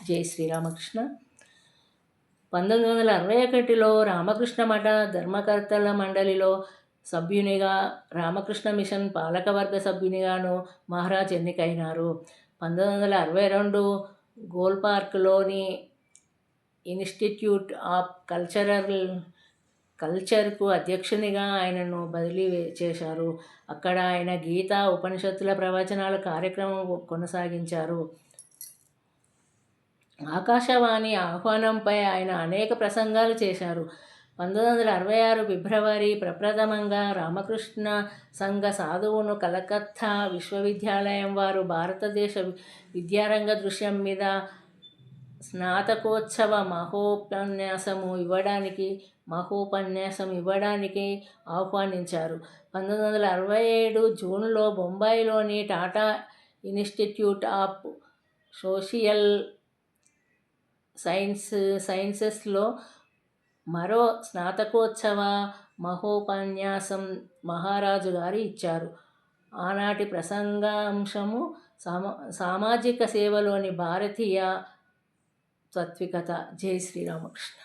జై శ్రీరామకృష్ణ. 1961లో రామకృష్ణ మఠ ధర్మకర్తల మండలిలో సభ్యునిగా, రామకృష్ణ మిషన్ పాలకవర్గ సభ్యునిగాను మహారాజ్ ఎన్నికైనారు. 1962 గోల్పార్క్లోని ఇన్స్టిట్యూట్ ఆఫ్ కల్చర్కు అధ్యక్షునిగా ఆయనను బదిలీ చేశారు. అక్కడ ఆయన గీత, ఉపనిషత్తుల ప్రవచనాల కార్యక్రమం కొనసాగించారు. ఆకాశవాణి ఆహ్వానంపై ఆయన అనేక ప్రసంగాలు చేశారు. 1966 ఫిబ్రవరి ప్రప్రథమంగా రామకృష్ణ సంఘ సాధువును కలకత్తా విశ్వవిద్యాలయం వారు భారతదేశ విద్యారంగ దృశ్యం మీద స్నాతకోత్సవ మహోపన్యాసం ఇవ్వడానికి ఆహ్వానించారు. 1967 జూన్లో బొంబాయిలోని టాటా ఇన్స్టిట్యూట్ ఆఫ్ సోషియల్ సైన్సెస్లో మరో స్నాతకోత్సవ మహోపన్యాసం మహారాజు గారు ఇచ్చారు. ఆనాటి ప్రసంగాంశము సామాజిక సేవలోని భారతీయ తాత్వికత. జై శ్రీరామకృష్ణ.